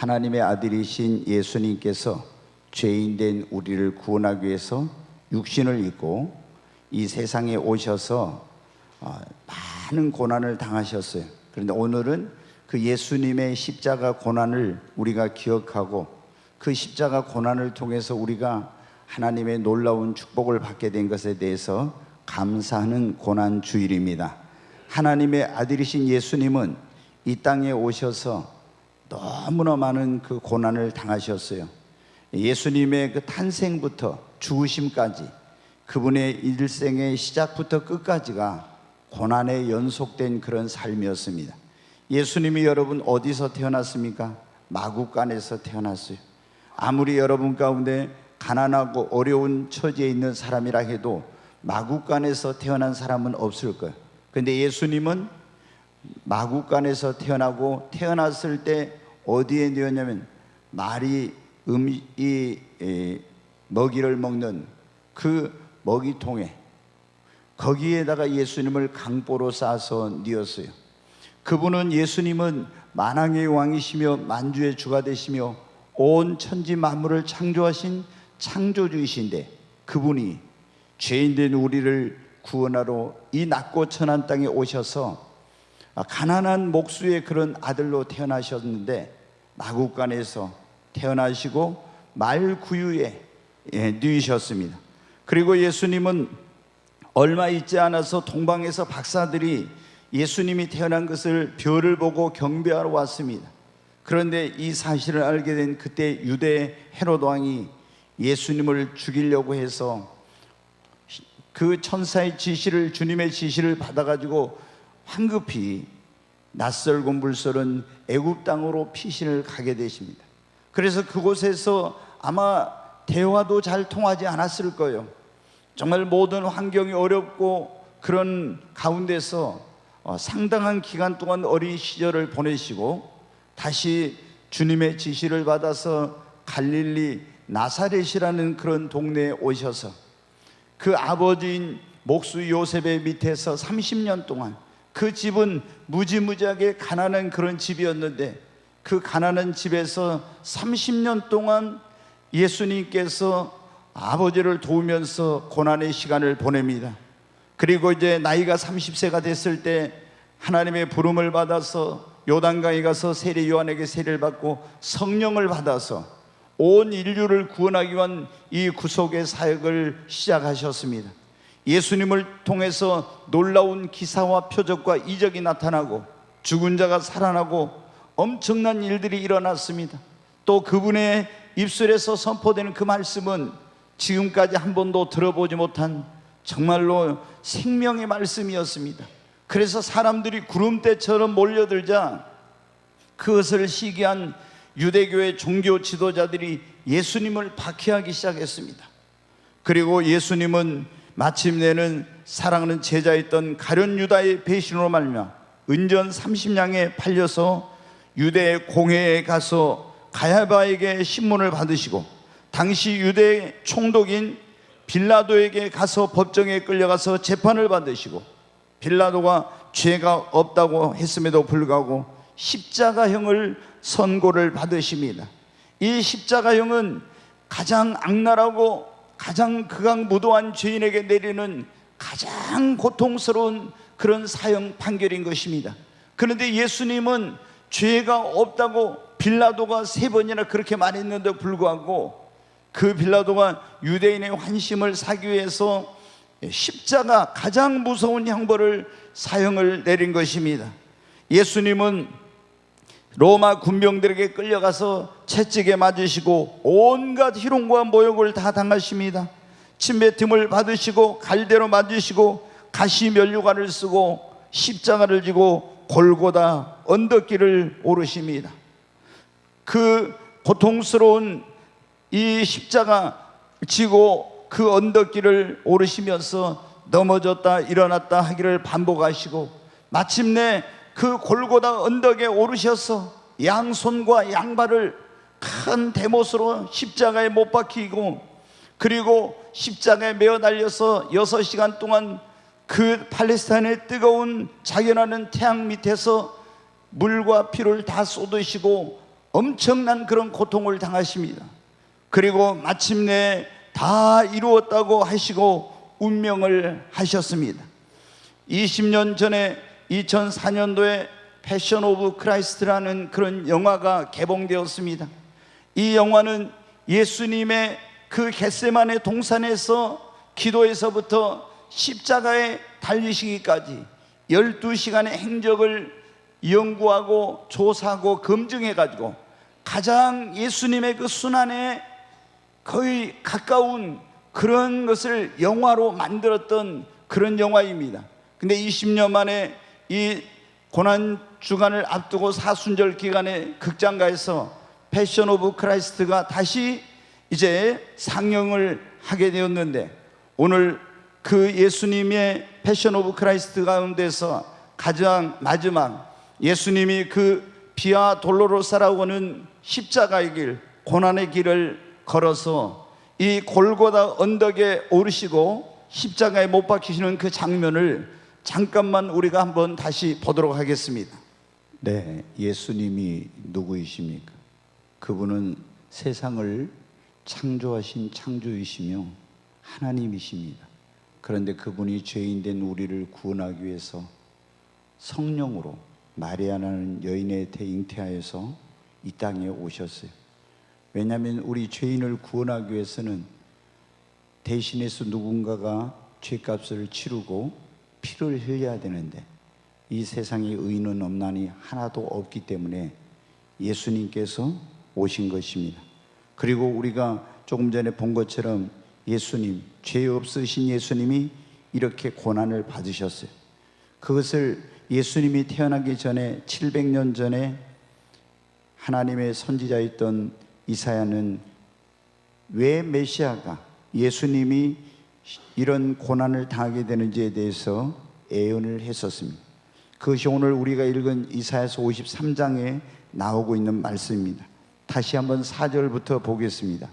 하나님의 아들이신 예수님께서 죄인된 우리를 구원하기 위해서 육신을 입고 이 세상에 오셔서 많은 고난을 당하셨어요. 그런데 오늘은 그 예수님의 십자가 고난을 우리가 기억하고 그 십자가 고난을 통해서 우리가 하나님의 놀라운 축복을 받게 된 것에 대해서 감사하는 고난 주일입니다. 하나님의 아들이신 예수님은 이 땅에 오셔서 너무나 많은 그 고난을 당하셨어요. 예수님의 그 탄생부터 죽으심까지 그분의 일생의 시작부터 끝까지가 고난에 연속된 그런 삶이었습니다. 예수님이 여러분 어디서 태어났습니까? 마구간에서 태어났어요. 아무리 여러분 가운데 가난하고 어려운 처지에 있는 사람이라 해도 마구간에서 태어난 사람은 없을 거예요. 그런데 예수님은 마구간에서 태어나고 태어났을 때 어디에 누웠냐면 말이 먹이를 먹는 그 먹이통에 거기에다가 예수님을 강보로 싸서 뉘었어요. 그분은 예수님은 만왕의 왕이시며 만주의 주가 되시며 온 천지 만물을 창조하신 창조주이신데 그분이 죄인된 우리를 구원하러 이 낮고 천한 땅에 오셔서 가난한 목수의 그런 아들로 태어나셨는데 마구간에서 태어나시고 말구유에 누이셨습니다. 그리고 예수님은 얼마 있지 않아서 동방에서 박사들이 예수님이 태어난 것을 별을 보고 경배하러 왔습니다. 그런데 이 사실을 알게 된 그때 유대 헤롯 왕이 예수님을 죽이려고 해서 그 천사의 지시를, 주님의 지시를 받아가지고 황급히 낯설고 물설은 애굽 땅으로 피신을 가게 되십니다. 그래서 그곳에서 아마 대화도 잘 통하지 않았을 거예요. 정말 모든 환경이 어렵고 그런 가운데서 상당한 기간 동안 어린 시절을 보내시고 다시 주님의 지시를 받아서 갈릴리 나사렛이라는 그런 동네에 오셔서 그 아버지인 목수 요셉의 밑에서 30년 동안 그 집은 무지무지하게 가난한 그런 집이었는데 그 가난한 집에서 30년 동안 예수님께서 아버지를 도우면서 고난의 시간을 보냅니다. 그리고 이제 나이가 30세가 됐을 때 하나님의 부름을 받아서 요단강에 가서 세례 요한에게 세례를 받고 성령을 받아서 온 인류를 구원하기 위한 이 구속의 사역을 시작하셨습니다. 예수님을 통해서 놀라운 기사와 표적과 이적이 나타나고 죽은 자가 살아나고 엄청난 일들이 일어났습니다. 또 그분의 입술에서 선포되는 그 말씀은 지금까지 한 번도 들어보지 못한 정말로 생명의 말씀이었습니다. 그래서 사람들이 구름대처럼 몰려들자 그것을 시기한 유대교의 종교 지도자들이 예수님을 박해하기 시작했습니다. 그리고 예수님은 마침내는 사랑하는 제자였던 가룟 유다의 배신으로 말미암아 은전 30냥에 팔려서 유대 공회에 가서 가야바에게 신문을 받으시고 당시 유대 총독인 빌라도에게 가서 법정에 끌려가서 재판을 받으시고 빌라도가 죄가 없다고 했음에도 불구하고 십자가형을 선고를 받으십니다. 이 십자가형은 가장 악랄하고 가장 극악무도한 죄인에게 내리는 가장 고통스러운 그런 사형 판결인 것입니다. 그런데 예수님은 죄가 없다고 빌라도가 3번이나 그렇게 말했는데도 불구하고 그 빌라도가 유대인의 환심을 사기 위해서 십자가 가장 무서운 형벌을 사형을 내린 것입니다. 예수님은 로마 군병들에게 끌려가서 채찍에 맞으시고 온갖 희롱과 모욕을 다 당하십니다. 침뱉음을 받으시고 갈대로 맞으시고 가시 면류관을 쓰고 십자가를 지고 골고다 언덕길을 오르십니다. 그 고통스러운 이 십자가 지고 그 언덕길을 오르시면서 넘어졌다 일어났다 하기를 반복하시고 마침내 그 골고다 언덕에 오르셔서 양손과 양발을 큰 대못으로 십자가에 못 박히고 그리고 십자가에 매어 달려서 6시간 동안 그 팔레스타인의 뜨거운 자연하는 태양 밑에서 물과 피를 다 쏟으시고 엄청난 그런 고통을 당하십니다. 그리고 마침내 다 이루었다고 하시고 운명을 하셨습니다. 20년 전에 2004년도에 패션 오브 크라이스트라는 그런 영화가 개봉되었습니다. 이 영화는 예수님의 그 겟세마네 동산에서 기도에서부터 십자가에 달리시기까지 12시간의 행적을 연구하고 조사하고 검증해가지고 가장 예수님의 그 순환에 거의 가까운 그런 것을 영화로 만들었던 그런 영화입니다. 근데 20년 만에 이 고난주간을 앞두고 사순절 기간에 극장가에서 패션 오브 크라이스트가 다시 이제 상영을 하게 되었는데, 오늘 그 예수님의 패션 오브 크라이스트 가운데서 가장 마지막 예수님이 그 비아 돌로로사라고 하는 십자가의 길, 고난의 길을 걸어서 이 골고다 언덕에 오르시고 십자가에 못 박히시는 그 장면을 잠깐만 우리가 한번 다시 보도록 하겠습니다. 네, 예수님이 누구이십니까? 그분은 세상을 창조하신 창조이시며 하나님이십니다. 그런데 그분이 죄인된 우리를 구원하기 위해서 성령으로 마리아라는 여인의 태 잉태하여서 이 땅에 오셨어요. 왜냐하면 우리 죄인을 구원하기 위해서는 대신해서 누군가가 죄값을 치르고 피를 흘려야 되는데 이 세상에 의인은 없나니 하나도 없기 때문에 예수님께서 오신 것입니다. 그리고 우리가 조금 전에 본 것처럼 예수님, 죄 없으신 예수님이 이렇게 고난을 받으셨어요. 그것을 예수님이 태어나기 전에 700년 전에 하나님의 선지자였던 이사야는 왜 메시아가 예수님이 이런 고난을 당하게 되는지에 대해서 예언을 했었습니다. 그것이 오늘 우리가 읽은 이사야서 53장에 나오고 있는 말씀입니다. 다시 한번 4절부터 보겠습니다.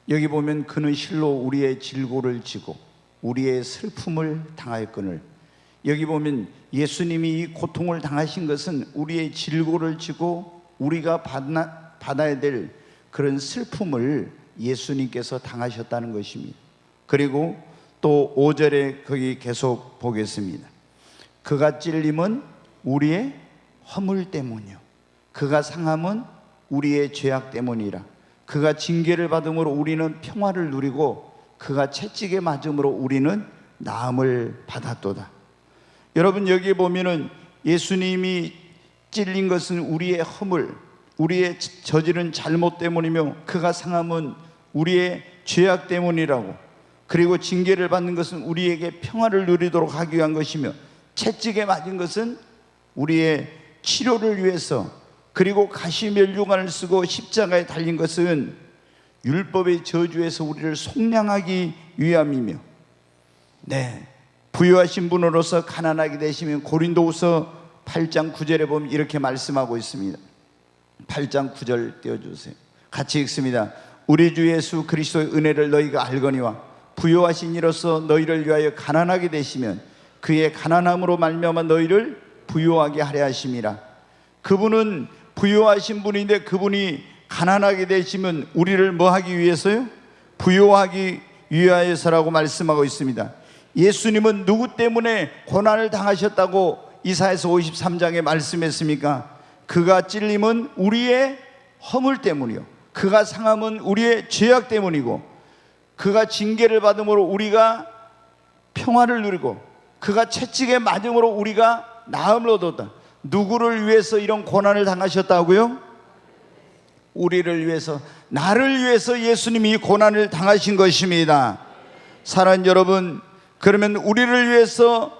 여기 보면 그는 실로 우리의 질고를 지고 우리의 슬픔을 당하였거늘, 여기 보면 예수님이 이 고통을 당하신 것은 우리의 질고를 지고 우리가 받아야 될 그런 슬픔을 예수님께서 당하셨다는 것입니다. 그리고 또 5절에 거기 계속 보겠습니다. 그가 찔림은 우리의 허물 때문이요 그가 상함은 우리의 죄악 때문이라. 그가 징계를 받음으로 우리는 평화를 누리고 그가 채찍에 맞음으로 우리는 나음을 받았도다. 여러분, 여기 보면은 예수님이 찔린 것은 우리의 허물, 우리의 저지른 잘못 때문이며 그가 상함은 우리의 죄악 때문이라고, 그리고 징계를 받는 것은 우리에게 평화를 누리도록 하기 위한 것이며 채찍에 맞은 것은 우리의 치료를 위해서, 그리고 가시면류관을 쓰고 십자가에 달린 것은 율법의 저주에서 우리를 속량하기 위함이며, 네, 부유하신 분으로서 가난하게 되시면 고린도후서 8장 9절에 보면 이렇게 말씀하고 있습니다. 8장 9절 띄워주세요. 같이 읽습니다. 우리 주 예수 그리스도의 은혜를 너희가 알거니와 부유하신 이로서 너희를 위하여 가난하게 되시면 그의 가난함으로 말미암아 너희를 부유하게 하려 하심이라. 그분은 부유하신 분인데 그분이 가난하게 되시면 우리를 뭐 하기 위해서요? 부유하기 위하여서라고 말씀하고 있습니다. 예수님은 누구 때문에 고난을 당하셨다고 이사야서 53장에 말씀했습니까? 그가 찔림은 우리의 허물 때문이요 그가 상함은 우리의 죄악 때문이고, 그가 징계를 받음으로 우리가 평화를 누리고 그가 채찍에 맞음으로 우리가 나음을 얻었다. 누구를 위해서 이런 고난을 당하셨다고요? 우리를 위해서, 나를 위해서 예수님이 고난을 당하신 것입니다. 사랑하는 여러분, 그러면 우리를 위해서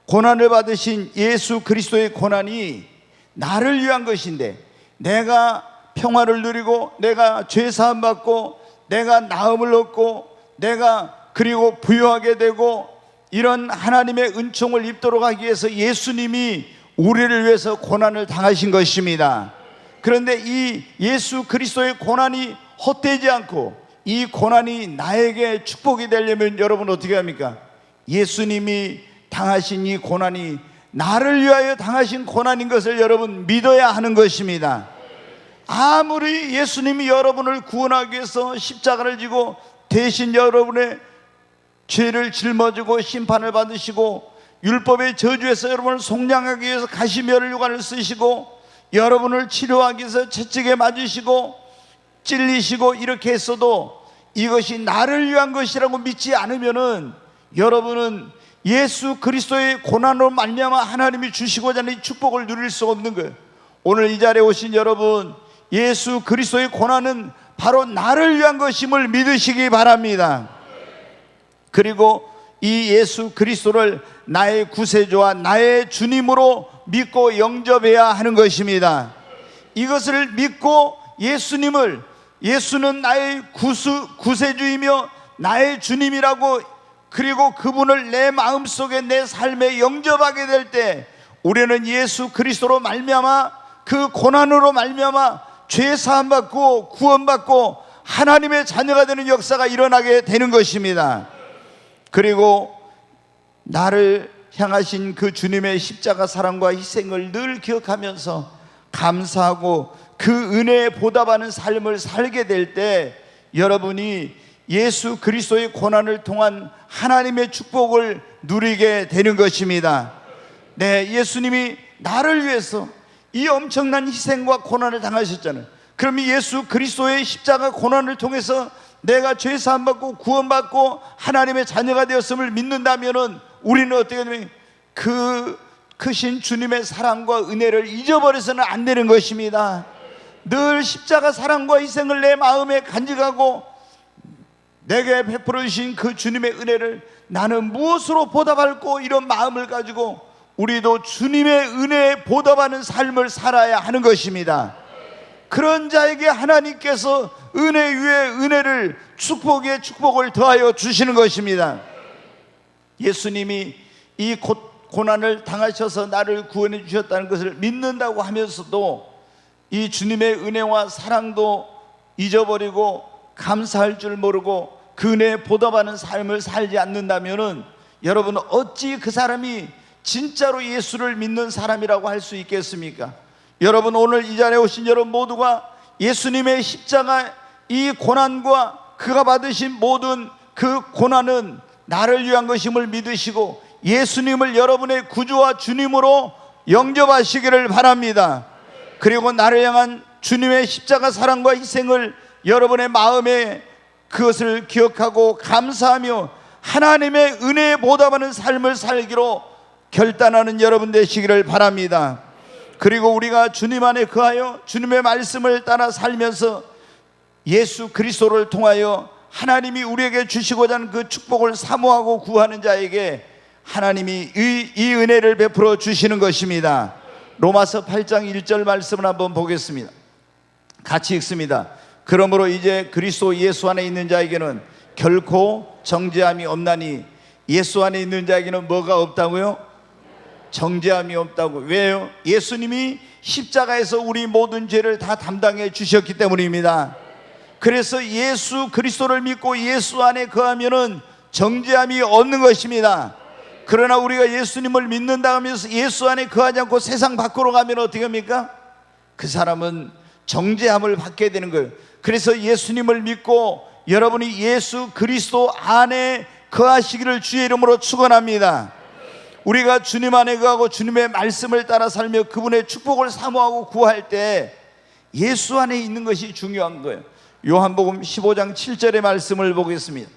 고난을 받으신 예수 그리스도의 고난이 나를 위한 것인데, 내가 평화를 누리고 내가 죄 사함 받고 내가 나음을 얻고 내가 그리고 부유하게 되고 이런 하나님의 은총을 입도록 하기 위해서 예수님이 우리를 위해서 고난을 당하신 것입니다. 그런데 이 예수 그리스도의 고난이 헛되지 않고 이 고난이 나에게 축복이 되려면 여러분 어떻게 합니까? 예수님이 당하신 이 고난이 나를 위하여 당하신 고난인 것을 여러분 믿어야 하는 것입니다. 아무리 예수님이 여러분을 구원하기 위해서 십자가를 지고 대신 여러분의 죄를 짊어지고 심판을 받으시고 율법의 저주에서 여러분을 속량하기 위해서 가시면을 유관을 쓰시고 여러분을 치료하기 위해서 채찍에 맞으시고 찔리시고 이렇게 했어도 이것이 나를 위한 것이라고 믿지 않으면은 여러분은 예수 그리스도의 고난으로 말미암아 하나님이 주시고자 하는 이 축복을 누릴 수 없는 거예요. 오늘 이 자리에 오신 여러분, 예수 그리스도의 고난은 바로 나를 위한 것임을 믿으시기 바랍니다. 그리고 이 예수 그리스도를 나의 구세주와 나의 주님으로 믿고 영접해야 하는 것입니다. 이것을 믿고 예수는 나의 구세주이며 나의 주님이라고, 그리고 그분을 내 마음속에 내 삶에 영접하게 될 때 우리는 예수 그리스도로 말미암아 그 고난으로 말미암아 죄 사함 받고 구원받고 하나님의 자녀가 되는 역사가 일어나게 되는 것입니다. 그리고 나를 향하신 그 주님의 십자가 사랑과 희생을 늘 기억하면서 감사하고 그 은혜에 보답하는 삶을 살게 될 때 여러분이 예수 그리스도의 고난을 통한 하나님의 축복을 누리게 되는 것입니다. 네, 예수님이 나를 위해서 이 엄청난 희생과 고난을 당하셨잖아요. 그럼 예수 그리스도의 십자가 고난을 통해서 내가 죄 사함 받고 구원받고 하나님의 자녀가 되었음을 믿는다면은 우리는 어떻게 되면 그 크신 주님의 사랑과 은혜를 잊어버려서는 안 되는 것입니다. 늘 십자가 사랑과 희생을 내 마음에 간직하고 내게 베풀어 주신 그 주님의 은혜를 나는 무엇으로 보답할꼬, 이런 마음을 가지고 우리도 주님의 은혜에 보답하는 삶을 살아야 하는 것입니다. 그런 자에게 하나님께서 은혜 위에 은혜를, 축복에 축복을 더하여 주시는 것입니다. 예수님이 이 고난을 당하셔서 나를 구원해 주셨다는 것을 믿는다고 하면서도 이 주님의 은혜와 사랑도 잊어버리고 감사할 줄 모르고 그 은혜에 보답하는 삶을 살지 않는다면은 여러분, 어찌 그 사람이 진짜로 예수를 믿는 사람이라고 할 수 있겠습니까? 여러분, 오늘 이 자리에 오신 여러분 모두가 예수님의 십자가 이 고난과 그가 받으신 모든 그 고난은 나를 위한 것임을 믿으시고 예수님을 여러분의 구주와 주님으로 영접하시기를 바랍니다. 그리고 나를 향한 주님의 십자가 사랑과 희생을 여러분의 마음에 그것을 기억하고 감사하며 하나님의 은혜에 보답하는 삶을 살기로 결단하는 여러분 되시기를 바랍니다. 그리고 우리가 주님 안에 거하여 주님의 말씀을 따라 살면서 예수 그리스도를 통하여 하나님이 우리에게 주시고자 하는 그 축복을 사모하고 구하는 자에게 하나님이 이 은혜를 베풀어 주시는 것입니다. 로마서 8장 1절 말씀을 한번 보겠습니다. 같이 읽습니다. 그러므로 이제 그리스도 예수 안에 있는 자에게는 결코 정죄함이 없나니. 예수 안에 있는 자에게는 뭐가 없다고요? 정죄함이 없다고. 왜요? 예수님이 십자가에서 우리 모든 죄를 다 담당해 주셨기 때문입니다. 그래서 예수 그리스도를 믿고 예수 안에 거하면은 정죄함이 없는 것입니다. 그러나 우리가 예수님을 믿는다 하면서 예수 안에 거하지 않고 세상 밖으로 가면 어떻게 합니까? 그 사람은 정죄함을 받게 되는 거예요. 그래서 예수님을 믿고 여러분이 예수 그리스도 안에 거하시기를 주의 이름으로 축원합니다. 우리가 주님 안에 거하고 주님의 말씀을 따라 살며 그분의 축복을 사모하고 구할 때 예수 안에 있는 것이 중요한 거예요. 요한복음 15장 7절의 말씀을 보겠습니다.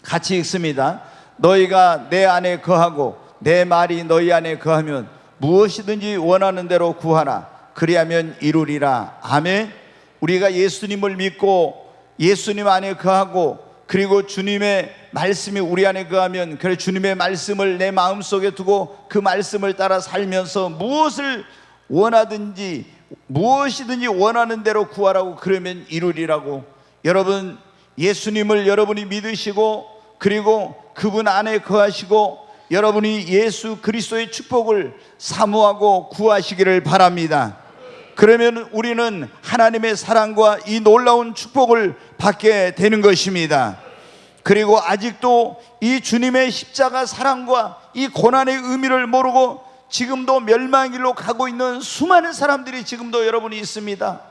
같이 읽습니다. 너희가 내 안에 거하고 내 말이 너희 안에 거하면 무엇이든지 원하는 대로 구하라. 그리하면 이루리라. 아멘. 우리가 예수님을 믿고 예수님 안에 거하고 그리고 주님의 말씀이 우리 안에 거하면, 그래 주님의 말씀을 내 마음속에 두고 그 말씀을 따라 살면서 무엇을 원하든지 무엇이든지 원하는 대로 구하라고, 그러면 이루리라고. 여러분, 예수님을 여러분이 믿으시고 그리고 그분 안에 거하시고 여러분이 예수 그리스도의 축복을 사모하고 구하시기를 바랍니다. 그러면 우리는 하나님의 사랑과 이 놀라운 축복을 받게 되는 것입니다. 그리고 아직도 이 주님의 십자가 사랑과 이 고난의 의미를 모르고 지금도 멸망의 길로 가고 있는 수많은 사람들이 지금도 여러분이 있습니다.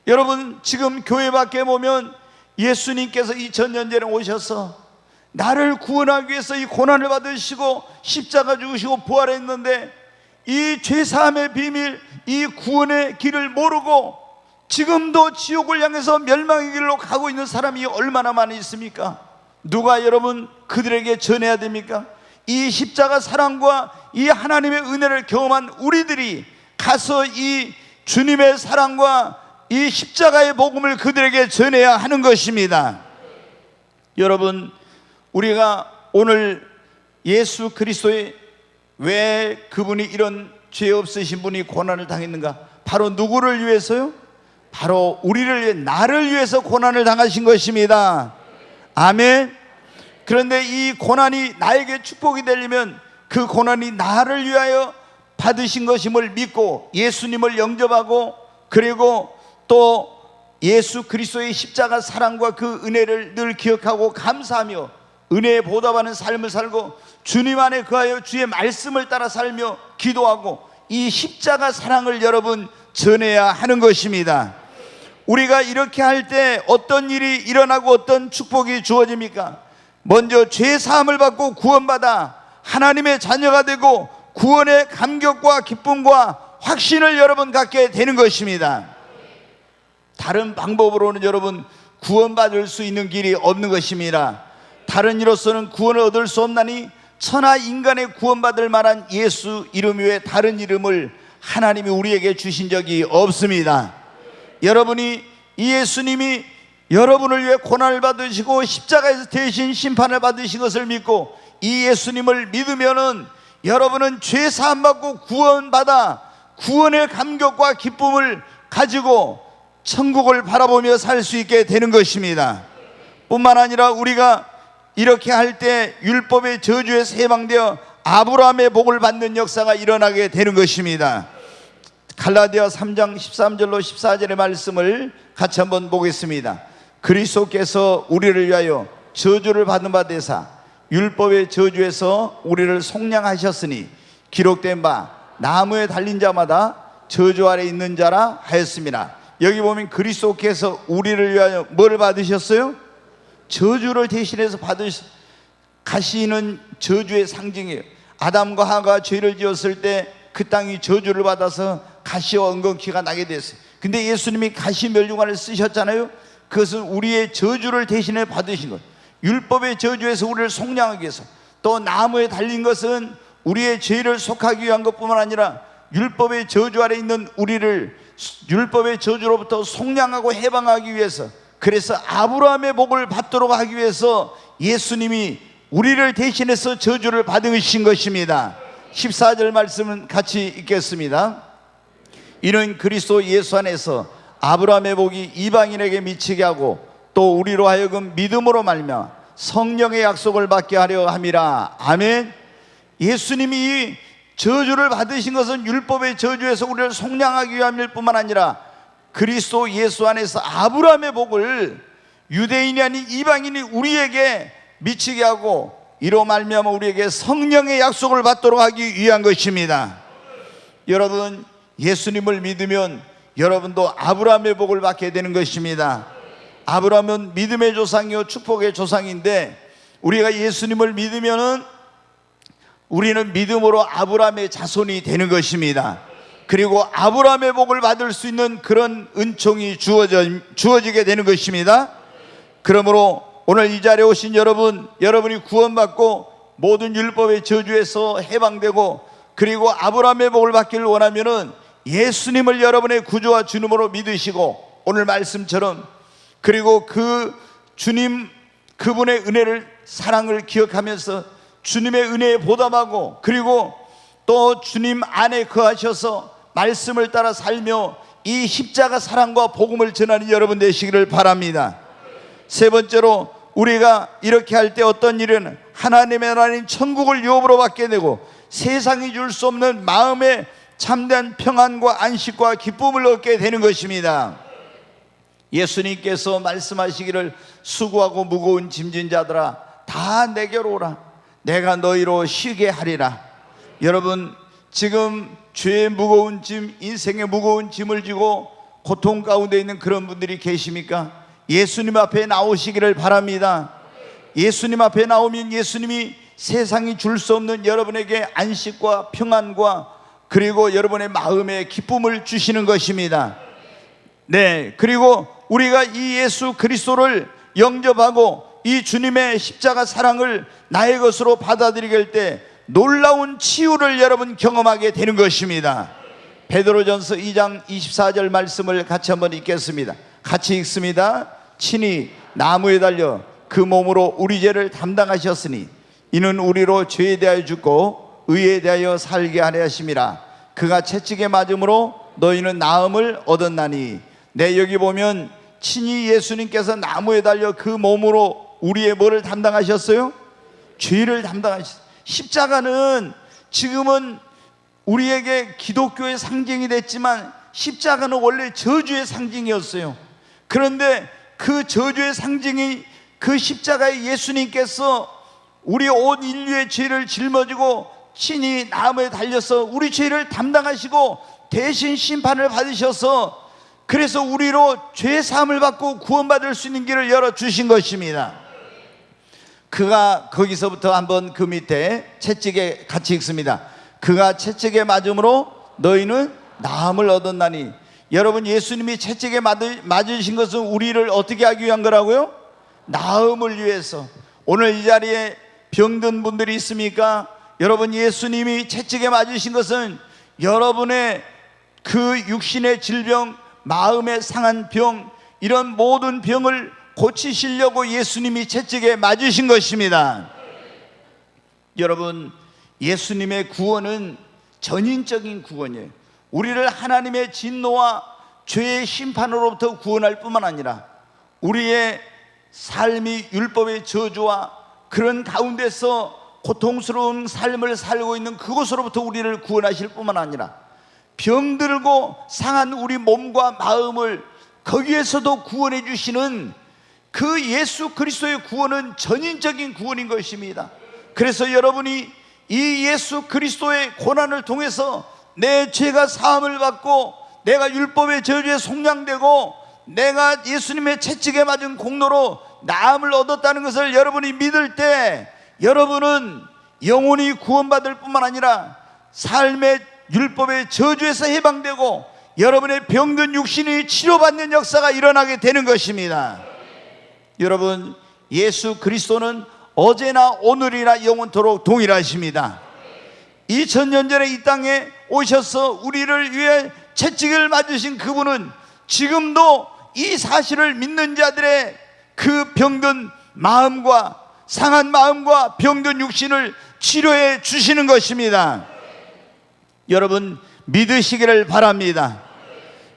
여러분, 지금 교회 밖에 보면 예수님께서 2000년 전에 오셔서 나를 구원하기 위해서 이 고난을 받으시고 십자가 죽으시고 부활했는데, 이 죄사함의 비밀, 이 구원의 길을 모르고 지금도 지옥을 향해서 멸망의 길로 가고 있는 사람이 얼마나 많이 있습니까? 누가 여러분 그들에게 전해야 됩니까? 이 십자가 사랑과 이 하나님의 은혜를 경험한 우리들이 가서 이 주님의 사랑과 이 십자가의 복음을 그들에게 전해야 하는 것입니다. 여러분, 우리가 오늘 예수 그리스도의 왜 그분이 이런 죄 없으신 분이 고난을 당했는가? 바로 누구를 위해서요? 바로 우리를 위해, 나를 위해서 고난을 당하신 것입니다. 아멘. 그런데 이 고난이 나에게 축복이 되려면 그 고난이 나를 위하여 받으신 것임을 믿고 예수님을 영접하고, 그리고 또 예수 그리스도의 십자가 사랑과 그 은혜를 늘 기억하고 감사하며 은혜에 보답하는 삶을 살고 주님 안에 거하여 주의 말씀을 따라 살며 기도하고 이 십자가 사랑을 여러분 전해야 하는 것입니다. 우리가 이렇게 할 때 어떤 일이 일어나고 어떤 축복이 주어집니까? 먼저 죄 사함을 받고 구원받아 하나님의 자녀가 되고 구원의 감격과 기쁨과 확신을 여러분 갖게 되는 것입니다. 다른 방법으로는 여러분 구원받을 수 있는 길이 없는 것입니다. 다른 이로서는 구원을 얻을 수 없나니 천하 인간의 구원받을 만한 예수 이름 외에 다른 이름을 하나님이 우리에게 주신 적이 없습니다. 여러분이 이 예수님이 여러분을 위해 고난을 받으시고 십자가에서 대신 심판을 받으신 것을 믿고 이 예수님을 믿으면은 여러분은 죄 사함 받고 구원받아 구원의 감격과 기쁨을 가지고 천국을 바라보며 살 수 있게 되는 것입니다. 뿐만 아니라 우리가 이렇게 할 때 율법의 저주에서 해방되어 아브라함의 복을 받는 역사가 일어나게 되는 것입니다. 갈라디아 3장 13절로 14절의 말씀을 같이 한번 보겠습니다. 그리스도께서 우리를 위하여 저주를 받은 바 되사 율법의 저주에서 우리를 속량하셨으니 기록된 바 나무에 달린 자마다 저주 아래 있는 자라 하였습니다. 여기 보면 그리스도께서 우리를 위하여 뭘 받으셨어요? 저주를 대신해서 가시는 저주의 상징이에요. 아담과 하가 죄를 지었을 때 그 땅이 저주를 받아서 가시와 엉겅퀴가 나게 됐어요. 근데 예수님이 가시 멸류관을 쓰셨잖아요. 그것은 우리의 저주를 대신해 받으신 것. 율법의 저주에서 우리를 속량하기 위해서, 또 나무에 달린 것은 우리의 죄를 속하기 위한 것뿐만 아니라 율법의 저주 아래 있는 우리를 율법의 저주로부터 속량하고 해방하기 위해서, 그래서 아브라함의 복을 받도록 하기 위해서 예수님이 우리를 대신해서 저주를 받으신 것입니다. 14절 말씀은 같이 읽겠습니다. 이는 그리스도 예수 안에서 아브라함의 복이 이방인에게 미치게 하고 또 우리로 하여금 믿음으로 말미암아 성령의 약속을 받게 하려 함이라. 아멘. 예수님이 이 저주를 받으신 것은 율법의 저주에서 우리를 속량하기 위함일 뿐만 아니라 그리스도 예수 안에서 아브라함의 복을 유대인이 아닌 이방인이 우리에게 미치게 하고 이로 말미암아 우리에게 성령의 약속을 받도록 하기 위한 것입니다. 여러분, 예수님을 믿으면 여러분도 아브라함의 복을 받게 되는 것입니다. 아브라함은 믿음의 조상이요 축복의 조상인데, 우리가 예수님을 믿으면은 우리는 믿음으로 아브라함의 자손이 되는 것입니다. 그리고 아브라함의 복을 받을 수 있는 그런 은총이 주어지게 되는 것입니다. 그러므로 오늘 이 자리에 오신 여러분이 구원받고 모든 율법의 저주에서 해방되고 그리고 아브라함의 복을 받기를 원하면은 예수님을 여러분의 구주와 주님으로 믿으시고 오늘 말씀처럼, 그리고 그 주님 그분의 은혜를 사랑을 기억하면서 주님의 은혜에 보답하고, 그리고 또 주님 안에 거하셔서 말씀을 따라 살며 이 십자가 사랑과 복음을 전하는 여러분 되시기를 바랍니다. 세 번째로, 우리가 이렇게 할 때 어떤 일은 하나님의 나라인 천국을 유업으로 받게 되고 세상이 줄 수 없는 마음의 참된 평안과 안식과 기쁨을 얻게 되는 것입니다. 예수님께서 말씀하시기를 수고하고 무거운 짐진 자들아 다 내게로 오라, 내가 너희로 쉬게 하리라. 여러분, 지금 죄의 무거운 짐, 인생의 무거운 짐을 지고 고통 가운데 있는 그런 분들이 계십니까? 예수님 앞에 나오시기를 바랍니다. 예수님 앞에 나오면 예수님이 세상이 줄 수 없는 여러분에게 안식과 평안과 그리고 여러분의 마음에 기쁨을 주시는 것입니다. 네, 그리고 우리가 이 예수 그리스도를 영접하고 이 주님의 십자가 사랑을 나의 것으로 받아들이게 할 때 놀라운 치유를 여러분 경험하게 되는 것입니다. 베드로전서 2장 24절 말씀을 같이 한번 읽겠습니다. 같이 읽습니다. 친히 나무에 달려 그 몸으로 우리 죄를 담당하셨으니 이는 우리로 죄에 대하여 죽고 의에 대하여 살게 하려 하심이라. 그가 채찍에 맞음으로 너희는 나음을 얻었나니. 네, 여기 보면 친히 예수님께서 나무에 달려 그 몸으로 우리의 뭐를 담당하셨어요? 죄를 담당하셨어요. 십자가는 지금은 우리에게 기독교의 상징이 됐지만 십자가는 원래 저주의 상징이었어요. 그런데 그 저주의 상징이 그 십자가에 예수님께서 우리 온 인류의 죄를 짊어지고 친히 나무에 달려서 우리 죄를 담당하시고 대신 심판을 받으셔서 그래서 우리로 죄 사함을 받고 구원받을 수 있는 길을 열어주신 것입니다. 그가 거기서부터 한번 그 밑에 채찍에 같이 읽습니다. 그가 채찍에 맞음으로 너희는 나음을 얻었나니. 여러분, 예수님이 채찍에 맞으신 것은 우리를 어떻게 하기 위한 거라고요? 나음을 위해서. 오늘 이 자리에 병든 분들이 있습니까? 여러분, 예수님이 채찍에 맞으신 것은 여러분의 그 육신의 질병, 마음의 상한 병, 이런 모든 병을 고치시려고 예수님이 채찍에 맞으신 것입니다. 여러분, 예수님의 구원은 전인적인 구원이에요. 우리를 하나님의 진노와 죄의 심판으로부터 구원할 뿐만 아니라 우리의 삶이 율법의 저주와 그런 가운데서 고통스러운 삶을 살고 있는 그곳으로부터 우리를 구원하실 뿐만 아니라 병들고 상한 우리 몸과 마음을 거기에서도 구원해 주시는 그 예수 그리스도의 구원은 전인적인 구원인 것입니다. 그래서 여러분이 이 예수 그리스도의 고난을 통해서 내 죄가 사함을 받고 내가 율법의 저주에 속량되고 내가 예수님의 채찍에 맞은 공로로 나음을 얻었다는 것을 여러분이 믿을 때 여러분은 영원히 구원받을 뿐만 아니라 삶의 율법의 저주에서 해방되고 여러분의 병든 육신이 치료받는 역사가 일어나게 되는 것입니다. 여러분, 예수 그리스도는 어제나 오늘이나 영원토록 동일하십니다. 2000년 전에 이 땅에 오셔서 우리를 위해 채찍을 맞으신 그분은 지금도 이 사실을 믿는 자들의 그 병든 마음과 상한 마음과 병든 육신을 치료해 주시는 것입니다. 여러분, 믿으시기를 바랍니다.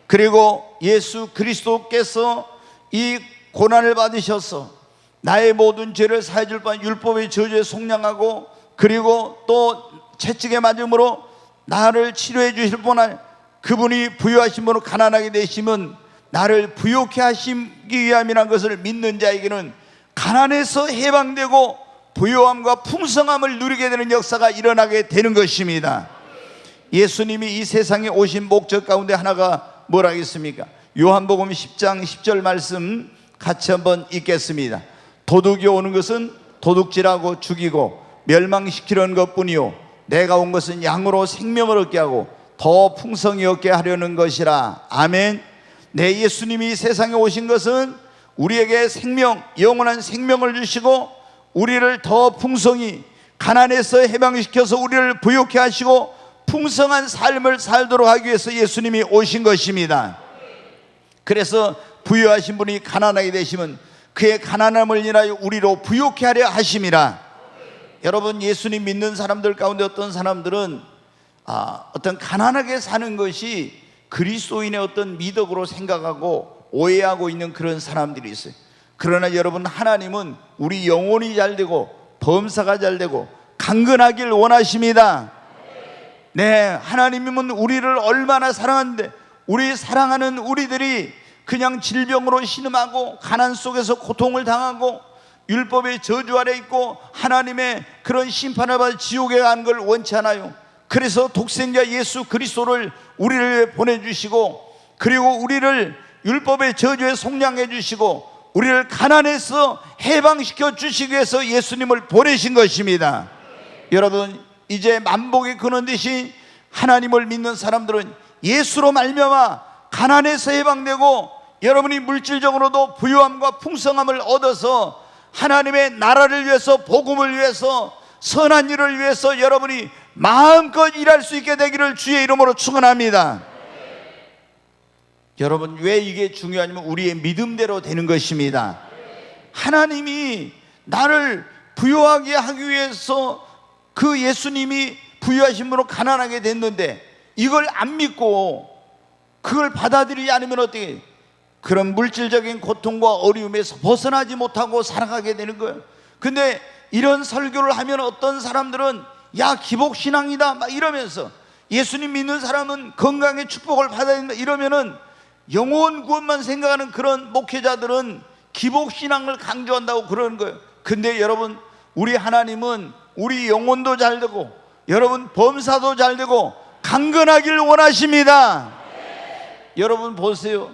그리고 예수 그리스도께서 이 고난을 받으셔서 나의 모든 죄를 사해 줄 뻔한 율법의 저주에 속량하고 그리고 또 채찍에 맞음으로 나를 치료해 주실 뻔한 그분이 부유하신 분으로 가난하게 되시면 나를 부욕해 하시기 위함이라는 것을 믿는 자에게는 가난에서 해방되고 부요함과 풍성함을 누리게 되는 역사가 일어나게 되는 것입니다. 예수님이 이 세상에 오신 목적 가운데 하나가 뭐라겠습니까? 요한복음 10장 10절 말씀 같이 한번 읽겠습니다. 도둑이 오는 것은 도둑질하고 죽이고 멸망시키려는 것뿐이요 내가 온 것은 양으로 생명을 얻게 하고 더 풍성히 얻게 하려는 것이라. 아멘. 내 예수님이 세상에 오신 것은 우리에게 생명, 영원한 생명을 주시고 우리를 더 풍성히 가난에서 해방시켜서 우리를 부욕해 하시고 풍성한 삶을 살도록 하기 위해서 예수님이 오신 것입니다. 그래서 부유하신 분이 가난하게 되시면 그의 가난함을 인하여 우리로 부욕해 하려 하심이라. 여러분, 예수님 믿는 사람들 가운데 어떤 사람들은 어떤 가난하게 사는 것이 그리스도인의 어떤 미덕으로 생각하고 오해하고 있는 그런 사람들이 있어요. 그러나 여러분, 하나님은 우리 영혼이 잘 되고 범사가 잘 되고 강건하길 원하십니다. 네, 하나님은 우리를 얼마나 사랑하는데 우리 사랑하는 우리들이 그냥 질병으로 신음하고 가난 속에서 고통을 당하고 율법의 저주 아래 있고 하나님의 그런 심판을 받아 지옥에 가는 걸 원치 않아요. 그래서 독생자 예수 그리스도를 우리를 보내주시고 그리고 우리를 율법의 저주에 속량해 주시고 우리를 가난에서 해방시켜 주시기 위해서 예수님을 보내신 것입니다. 여러분, 이제 만복의 근원 되신 하나님을 믿는 사람들은 예수로 말미암아 가난에서 해방되고 여러분이 물질적으로도 부유함과 풍성함을 얻어서 하나님의 나라를 위해서, 복음을 위해서, 선한 일을 위해서 여러분이 마음껏 일할 수 있게 되기를 주의 이름으로 축원합니다. 여러분, 왜 이게 중요하냐면 우리의 믿음대로 되는 것입니다. 하나님이 나를 부유하게 하기 위해서 그 예수님이 부유하신 분으로 가난하게 됐는데 이걸 안 믿고 그걸 받아들이지 않으면 어떻게, 그런 물질적인 고통과 어려움에서 벗어나지 못하고 살아가게 되는 거예요. 근데 이런 설교를 하면 어떤 사람들은 야, 기복신앙이다 막 이러면서, 예수님 믿는 사람은 건강의 축복을 받아야 된다 이러면은 영혼 구원만 생각하는 그런 목회자들은 기복신앙을 강조한다고 그러는 거예요. 근데 여러분, 우리 하나님은 우리 영혼도 잘 되고 여러분 범사도 잘 되고 강건하길 원하십니다. 여러분 보세요.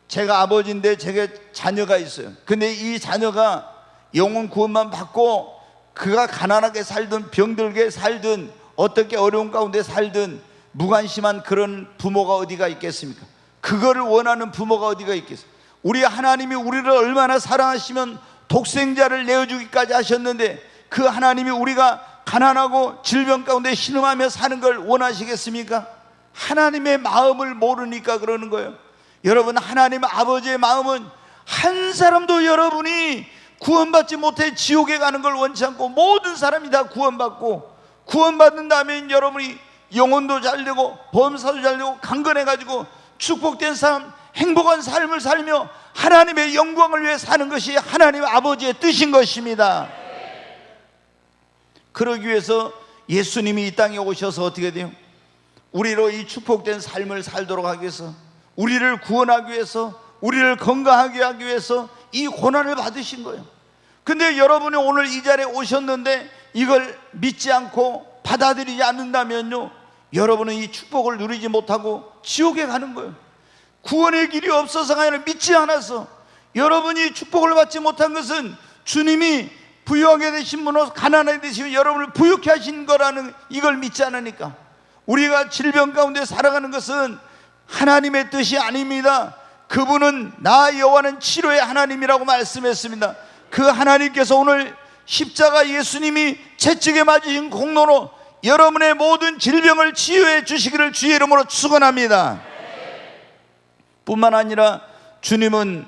제가 아버지인데 제게 자녀가 있어요. 근데 이 자녀가 영혼 구원만 받고 그가 가난하게 살든 병들게 살든 어떻게 어려운 가운데 살든 무관심한 그런 부모가 어디가 있겠습니까? 그거를 원하는 부모가 어디가 있겠어요? 우리 하나님이 우리를 얼마나 사랑하시면 독생자를 내어주기까지 하셨는데 그 하나님이 우리가 가난하고 질병 가운데 신음하며 사는 걸 원하시겠습니까? 하나님의 마음을 모르니까 그러는 거예요. 여러분, 하나님 아버지의 마음은 한 사람도 여러분이 구원받지 못해 지옥에 가는 걸 원치 않고 모든 사람이 다 구원받고, 구원받는 다음에 여러분이 영혼도 잘 되고 범사도 잘 되고 강건해가지고 축복된 삶, 행복한 삶을 살며 하나님의 영광을 위해 사는 것이 하나님 아버지의 뜻인 것입니다. 그러기 위해서 예수님이 이 땅에 오셔서 어떻게 돼요? 우리로 이 축복된 삶을 살도록 하기 위해서, 우리를 구원하기 위해서, 우리를 건강하게 하기 위해서 이 고난을 받으신 거예요. 근데 여러분이 오늘 이 자리에 오셨는데 이걸 믿지 않고 받아들이지 않는다면요, 여러분은 이 축복을 누리지 못하고 지옥에 가는 거예요. 구원의 길이 없어서가 아니라 믿지 않아서, 여러분이 축복을 받지 못한 것은 주님이 부유하게 되신 분으로 가난하게 되시면 여러분을 부유케 하신 거라는 이걸 믿지 않으니까. 우리가 질병 가운데 살아가는 것은 하나님의 뜻이 아닙니다. 그분은 나 여호와는 치료의 하나님이라고 말씀했습니다. 그 하나님께서 오늘 십자가 예수님이 채찍에 맞으신 공로로 여러분의 모든 질병을 치유해 주시기를 주의 이름으로 축원합니다. 뿐만 아니라 주님은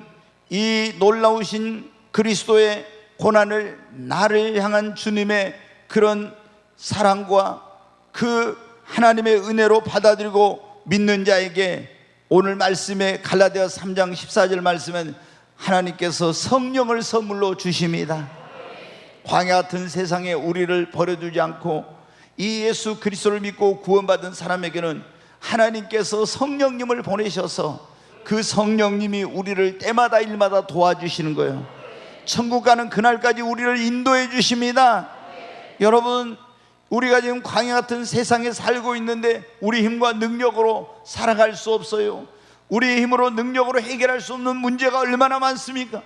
이 놀라우신 그리스도의 고난을, 나를 향한 주님의 그런 사랑과 그 하나님의 은혜로 받아들이고 믿는 자에게 오늘 말씀에 갈라디아 3장 14절 말씀은 하나님께서 성령을 선물로 주십니다. 광야 같은 세상에 우리를 버려두지 않고 이 예수 그리스도를 믿고 구원받은 사람에게는 하나님께서 성령님을 보내셔서 그 성령님이 우리를 때마다 일마다 도와주시는 거예요. 천국 가는 그날까지 우리를 인도해 주십니다. 여러분, 우리가 지금 광야 같은 세상에 살고 있는데 우리 힘과 능력으로 살아갈 수 없어요. 우리의 힘으로 능력으로 해결할 수 없는 문제가 얼마나 많습니까?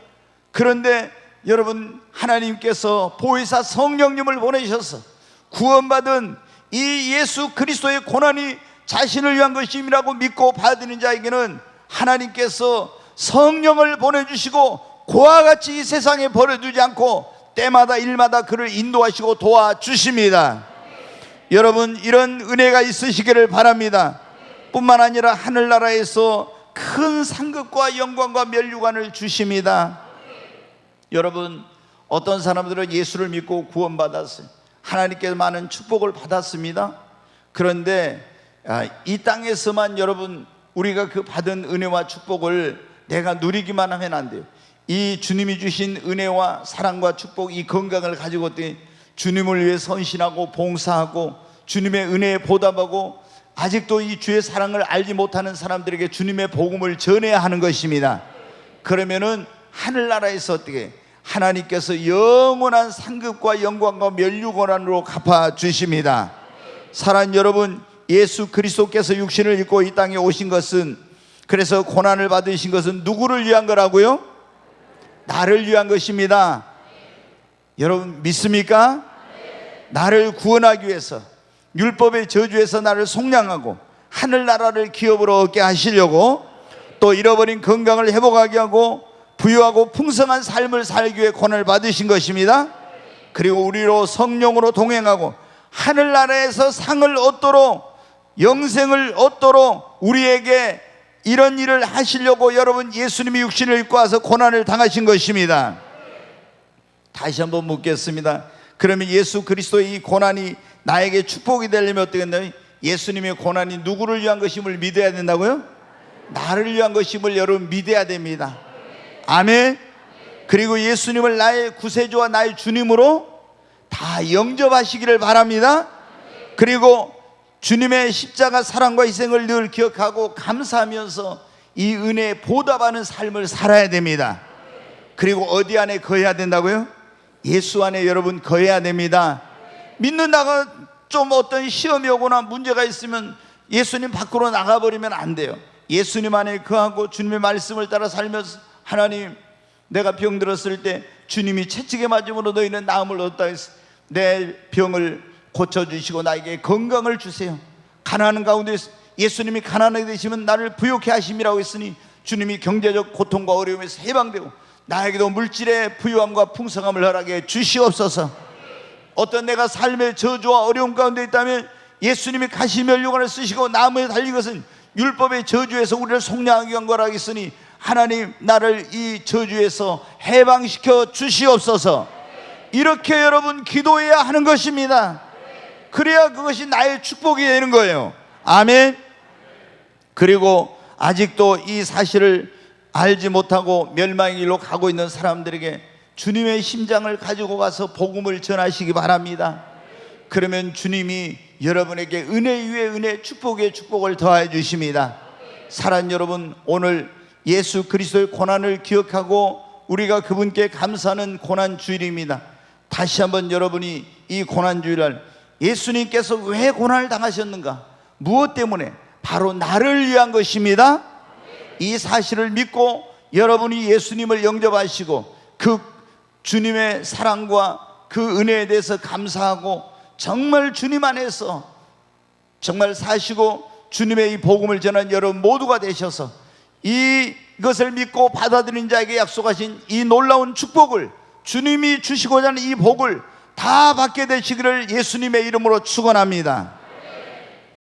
그런데 여러분, 하나님께서 보혜사 성령님을 보내셔서 구원받은 이 예수 그리스도의 고난이 자신을 위한 것임이라고 믿고 받는 자에게는 하나님께서 성령을 보내주시고 그와 같이 이 세상에 버려두지 않고 때마다 일마다 그를 인도하시고 도와주십니다. 여러분, 이런 은혜가 있으시기를 바랍니다. 뿐만 아니라 하늘나라에서 큰 상급과 영광과 면류관을 주십니다. 여러분, 어떤 사람들은 예수를 믿고 구원받았어요. 하나님께서 많은 축복을 받았습니다. 그런데 이 땅에서만 여러분 우리가 그 받은 은혜와 축복을 내가 누리기만 하면 안 돼요. 이 주님이 주신 은혜와 사랑과 축복, 이 건강을 가지고 주님을 위해 헌신하고 봉사하고 주님의 은혜에 보답하고 아직도 이 주의 사랑을 알지 못하는 사람들에게 주님의 복음을 전해야 하는 것입니다. 그러면은 하늘나라에서 어떻게 하나님께서 영원한 상급과 영광과 면류관으로 갚아주십니다. 사랑하는 여러분, 예수 그리스도께서 육신을 입고 이 땅에 오신 것은 그래서 고난을 받으신 것은 누구를 위한 거라고요? 나를 위한 것입니다. 여러분 믿습니까? 나를 구원하기 위해서, 율법의 저주에서 나를 속량하고 하늘나라를 기업으로 얻게 하시려고, 또 잃어버린 건강을 회복하게 하고 부유하고 풍성한 삶을 살기 위해 고난을 받으신 것입니다. 그리고 우리로 성령으로 동행하고 하늘나라에서 상을 얻도록, 영생을 얻도록 우리에게 이런 일을 하시려고 여러분 예수님이 육신을 입고 와서 고난을 당하신 것입니다. 다시 한번 묻겠습니다. 그러면 예수 그리스도의 이 고난이 나에게 축복이 되려면 어떻게 된다고요? 예수님의 고난이 누구를 위한 것임을 믿어야 된다고요? 나를 위한 것임을 여러분 믿어야 됩니다. 아멘. 그리고 예수님을 나의 구세주와 나의 주님으로 다 영접하시기를 바랍니다. 그리고 주님의 십자가 사랑과 희생을 늘 기억하고 감사하면서 이 은혜에 보답하는 삶을 살아야 됩니다. 그리고 어디 안에 거해야 된다고요? 예수 안에 여러분 거해야 됩니다. 믿는다가 좀 어떤 시험이 오거나 문제가 있으면 예수님 밖으로 나가버리면 안 돼요. 예수님 안에 거하고 주님의 말씀을 따라 살면서, 하나님 내가 병들었을 때 주님이 채찍에 맞음으로 너희는 나음을 얻었다 했어. 내 병을 고쳐주시고 나에게 건강을 주세요. 가난한 가운데 예수님이 가난하게 되시면 나를 부욕해 하심이라고 했으니 주님이 경제적 고통과 어려움에서 해방되고 나에게도 물질의 부유함과 풍성함을 허락해 주시옵소서. 어떤 내가 삶의 저주와 어려움 가운데 있다면 예수님이 가시면류관을 쓰시고 나무에 달린 것은 율법의 저주에서 우리를 속량하기 위한 거라 했으니 하나님 나를 이 저주에서 해방시켜 주시옵소서. 이렇게 여러분 기도해야 하는 것입니다. 그래야 그것이 나의 축복이 되는 거예요. 아멘. 그리고 아직도 이 사실을 알지 못하고 멸망의 길로 가고 있는 사람들에게 주님의 심장을 가지고 가서 복음을 전하시기 바랍니다. 그러면 주님이 여러분에게 은혜 위에 은혜, 축복에 축복을 더해 주십니다. 사랑하는 여러분, 오늘 예수 그리스도의 고난을 기억하고 우리가 그분께 감사하는 고난주일입니다. 다시 한번 여러분이 이 고난주일날 예수님께서 왜 고난을 당하셨는가, 무엇 때문에? 바로 나를 위한 것입니다. 이 사실을 믿고 여러분이 예수님을 영접하시고 그 주님의 사랑과 그 은혜에 대해서 감사하고 정말 주님 안에서 정말 사시고 주님의 이 복음을 전한 여러분 모두가 되셔서 이것을 믿고 받아들인 자에게 약속하신 이 놀라운 축복을, 주님이 주시고자 하는 이 복을 다 받게 되시기를 예수님의 이름으로 축원합니다.